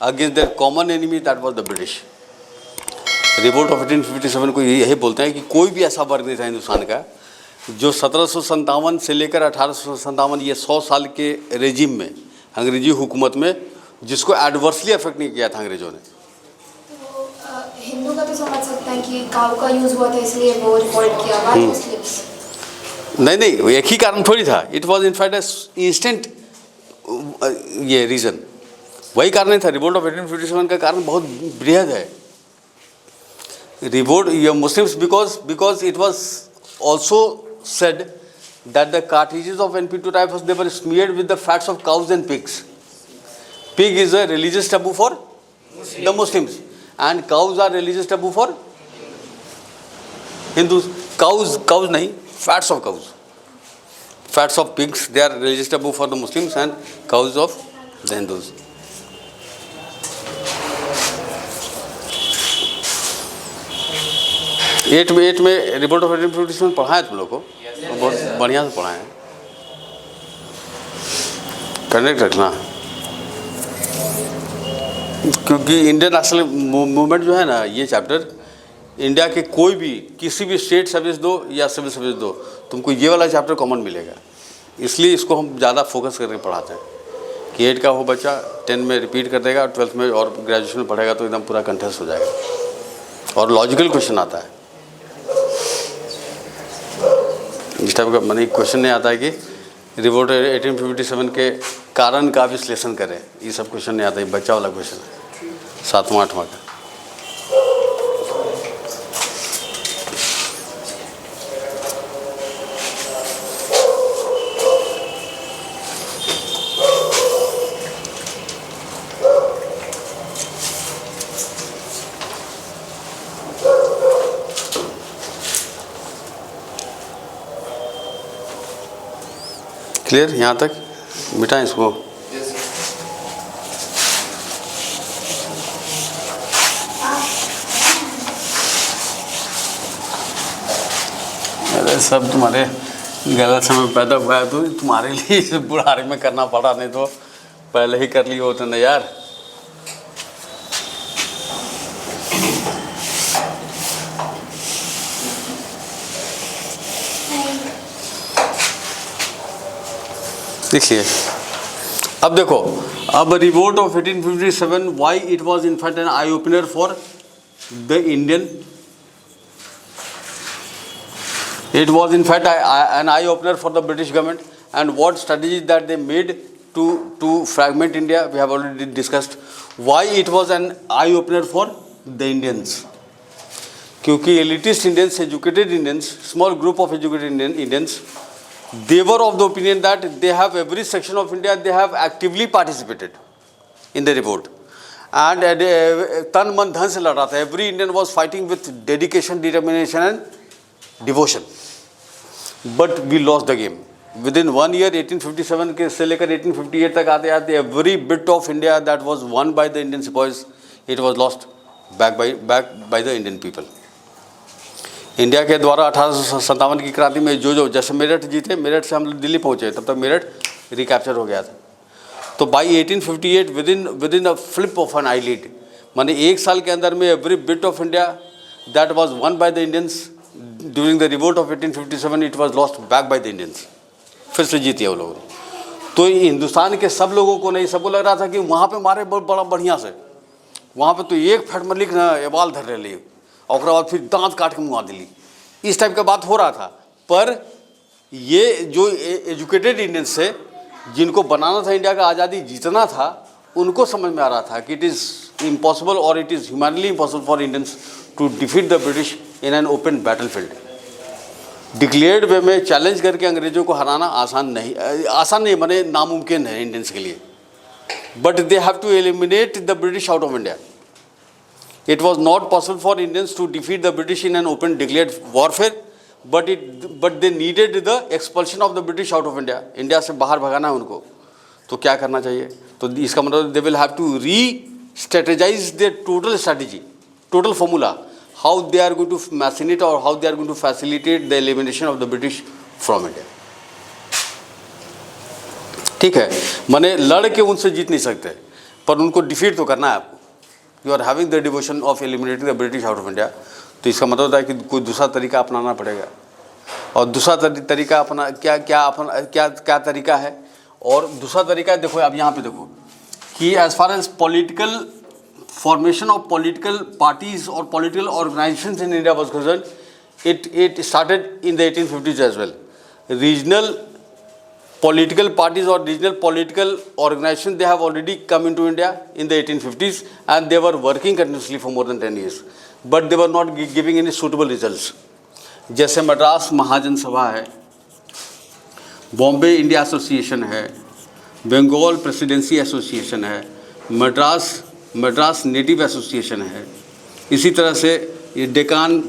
Against their common enemy that was the British. Revolt of 1857 को यही बोलते हैं कि कोई भी ऐसा वर्ग नहीं था हिंदुस्तान का जो 1757 से लेकर 1857 ये 100 साल के रेजिम में, अंग्रेजी हुकूमत में, जिसको एडवर्सली अफेक्ट नहीं किया था अंग्रेजों ने। तो हिंदू का तो समझ सकते हैं कि काऊ का यूज़ हुआ था इसलिए वो रिवोल्ट किया, बात मुस्लिम्स नहीं, एक ही कारण थोड़ी था। इट वॉज इनफैक्ट इंस्टेंट ये रीज़न, वही कारण नहीं था। रिवोल्ट ऑफ 1857 का कारण बहुत बृहद है। Revolt Muslims because it was also said that the cartridges of NP2 typhus, they were smeared with the fats of cows and pigs. Pig is a religious taboo for the Muslims and cows are religious taboo for Hindus. Cows nahi, fats of cows, fats of pigs, they are religious taboo for the Muslims and cows of the Hindus. एट में report of 1857 पढ़ाया तुम लोग को, बहुत बढ़िया से पढ़ाए हैं, कनेक्ट रखना। क्योंकि इंडियन नेशनल मूवमेंट जो है ना, ये चैप्टर इंडिया के कोई भी किसी भी स्टेट सर्विस दो या सिविल सर्विस दो, तुमको ये वाला चैप्टर कॉमन मिलेगा। इसलिए इसको हम ज़्यादा फोकस करके पढ़ाते हैं कि 8 का हो बच्चा 10 में रिपीट कर देगा, 12th में और ग्रेजुएशन में पढ़ेगा तो एकदम पूरा कंठस्थ हो जाएगा और लॉजिकल क्वेश्चन आता है। इस टाइप का मैंने क्वेश्चन नहीं आता है कि रिवोल्ट 1857 के कारण का विश्लेषण करें, ये सब क्वेश्चन नहीं आता है। बच्चा वाला क्वेश्चन है 7वां 8वां का। क्लियर यहाँ तक? मिटाएं इसको। अरे सब तुम्हारे गलत समय पैदा हुआ है तो तुम्हारे लिए इसे बुढ़ारी में करना पड़ा, नहीं तो पहले ही कर लिए होते ना यार। देखिए अब देखो, अब revolt of 1857 why it was in fact an eye opener for the Indian, it was in fact an eye opener for the British government, and what strategies that they made to fragment India we have already discussed. Why it was an eye opener for the Indians? क्योंकि elitist Indians, educated Indians, small group of educated Indians, they were of the opinion that they have every section of India, they have actively participated in the revolt and तन मन धन से लड़ रहा था। Every Indian was fighting with dedication, determination and devotion, but we lost the game. Within 1 year 1857 के से लेकर 1858 तक आते आते every bit of India that was won by the Indian sepoys, it was lost back by the Indian people. India के द्वारा 1857 की क्रांति में जो जैसे मेरठ जीते, मेरठ से हम दिल्ली पहुँचे, तब तक मेरठ रिकैप्चर हो गया था। तो by 1858 within a flip of an eyelid, माने एक साल के अंदर में every bit of India that was won by the Indians during the revolt of 1857 it was lost back by the Indians. फिर से जीती है वो लोगों ने। तो हिंदुस्तान के सब लोगों को नहीं, सबको लग रहा था कि वहाँ पे मारे बड़ा बढ़िया से, वहाँ पे तो एक फट में लिख ना एबाल धर रहे लिए और बाद फिर दांत काट के मुँह दिली, इस टाइप का बात हो रहा था। पर ये जो एजुकेटेड इंडियंस थे, जिनको बनाना था इंडिया का, आज़ादी जीतना था, उनको समझ में आ रहा था कि इट इज़ इम्पॉसिबल और it is humanly impossible for Indians to defeat the British in an open battle field. Declared way में चैलेंज करके अंग्रेजों को हराना आसान नहीं माने नामुमकिन है इंडियंस के लिए। But they have to eliminate the British out of India. It was not possible for Indians to defeat the British in an open declared warfare, but they needed the expulsion of the British out of India. India से बाहर भगाना है उनको, तो क्या करना चाहिए? तो इसका मतलब they will have to restrategize their total strategy, total formula, how they are going to machinate or how they are going to facilitate the elimination of the British from India. ठीक है, माने लड़ के उनसे जीत नहीं सकते, पर उनको डिफीट तो करना है आपको. You are having the devotion of eliminating the British out of India. तो इसका मतलब होता है कि कोई दूसरा तरीका अपनाना पड़ेगा. और दूसरा तरीका अपना क्या तरीका है. और दूसरा तरीका है, देखो अब यहाँ पे देखो कि as far as political formation of political parties or political organizations in India was concerned, it started in the 1850s as well. Regional political parties or regional political organizations, they have already come into India in the 1850s, and they were working continuously for more than 10 years, but they were not giving any suitable results. जैसे मद्रास महाजन सभा है, Bombay India association है, Bengal presidency association है, Madras native association है, इसी तरह से ये डेकान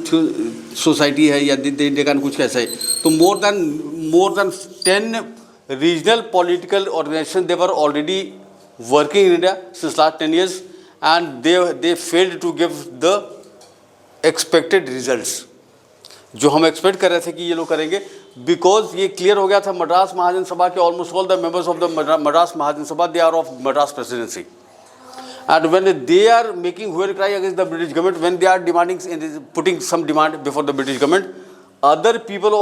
सोसाइटी है या डेकान कुछ कैसा है. तो more than 10 regional political organization they were already working in India since last 10 years, and they failed to give the expected results जो हम एक्सपेक्ट कर रहे थे कि ये लोग करेंगे. बिकॉज ये क्लियर हो गया था मद्रास महाजन सभा के almost all the members of the Madras Mahajan Sabha they are of Madras Presidency. And when they are making hue and cry against the British government, when they are demanding, putting some demand before the British government, other people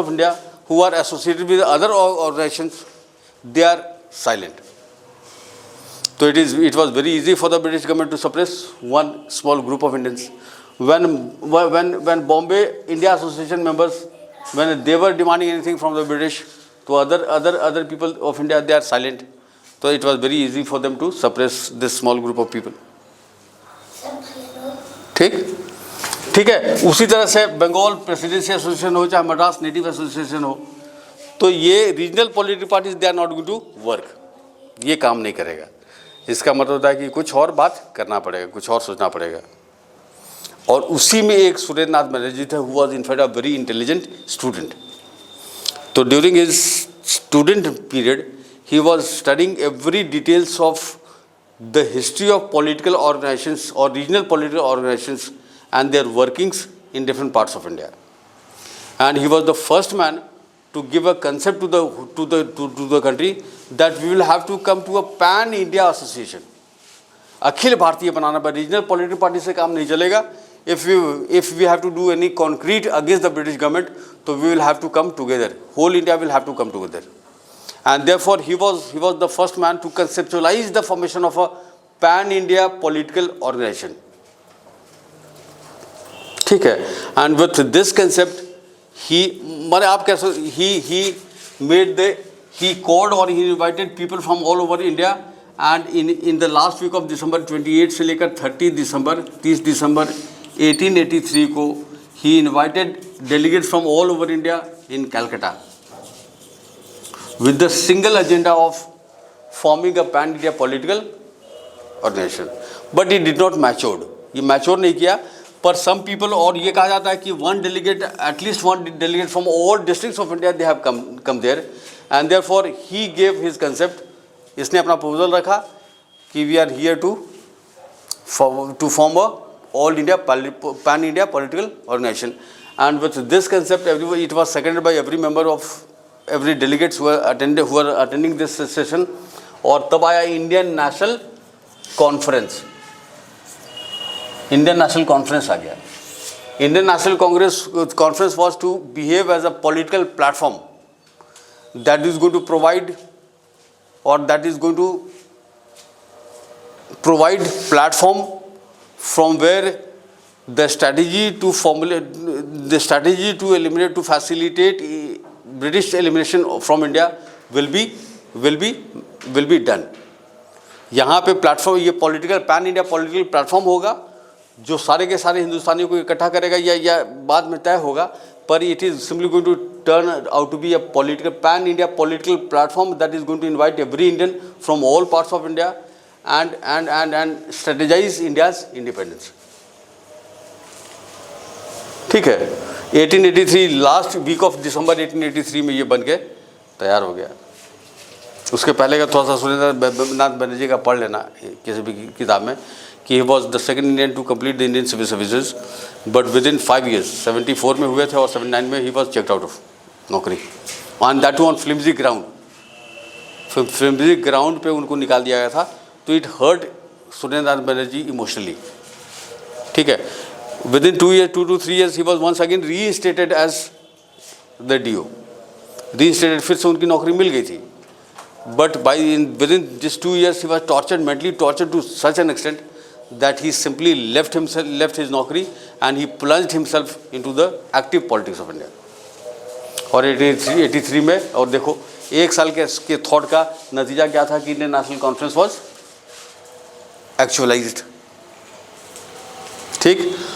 of India who are associated with other organizations, they are silent. So it was very easy for the British government to suppress one small group of Indians. When Bombay India Association members, when they were demanding anything from the British, to other people of India, they are silent. So it was very easy for them to suppress this small group of people. ठीक है. उसी तरह से Bengal presidency association हो चाहे Madras native association हो, तो ये regional political parties they are not going to work. ये काम नहीं करेगा. इसका मतलब होता है कि कुछ और बात करना पड़ेगा, कुछ और सोचना पड़ेगा. और उसी में एक सुरेंद्र नाथ बनर्जी थे, who was in fact a very intelligent student. तो during his student period he was studying every details of the history of political organizations or regional political organizations and their workings in different parts of India. And he was the first man to give a concept to the country that we will have to come to a pan India association. Akhil Bharatiya बनाना पर regional political party से काम नहीं चलेगा. If we have to do any concrete against the British government, so we will have to come together. Whole India will have to come together. And therefore he was the first man to conceptualize the formation of a pan India political organization. ठीक है. And with this concept he called or he invited people from all over India, and in the last week of December 28 से लेकर 30 दिसंबर 1883 को he invited delegates from all over India in Calcutta with the single agenda of forming a pan-India political organization. But it did not mature. ये mature नहीं किया. पर some people, और ये कहा जाता है कि at least one delegate from all districts of India, they have come there, and therefore he gave his concept. इसने अपना proposal रखा कि we are here to form a all India pan-India political organization. And with this concept, it was seconded by every member of every delegates who are attending this session. और तब आया Indian National Conference. Indian National Conference आ गया. Indian National Conference was to behave as a political platform that is going to provide platform from where the strategy to facilitate British elimination from India will be done. यहाँ पे platform, ये political pan India political platform होगा जो सारे के सारे हिंदुस्तानियों को इकट्ठा करेगा, या बाद में तय होगा. पर it is simply going to turn out to be a political pan India political platform that is going to invite every Indian from all parts of India and strategize India's independence. ठीक है. 1883 last week of December 1883 में ये बन के तैयार हो गया. उसके पहले का थोड़ा सा सुरेंद्र नाथ बनर्जी का पढ़ लेना किसी भी किताब में कि he was the second Indian to complete the Indian Civil Services, but within 5 years 74 में हुए थे और 79 में he was checked out of नौकरी, and that on flimsy ground. फ्रेमरी ग्राउंड पे उनको निकाल दिया गया था, तो it hurt Surendra Nath Banerjee emotionally. ठीक है, within 2 to 3 years he was once again reinstated as the DO, reinstated, फिर से उनकी नौकरी मिल गई थी। But within this 2 years he was tortured, mentally tortured to such an extent that he simply left his नौकरी and he plunged himself into the active politics of India। और 83 में, और देखो 1 साल के थॉट का नतीजा क्या था कि इंडियन नेशनल कॉन्फ्रेंस वॉज एक्चुअलाइज्ड। ठीक,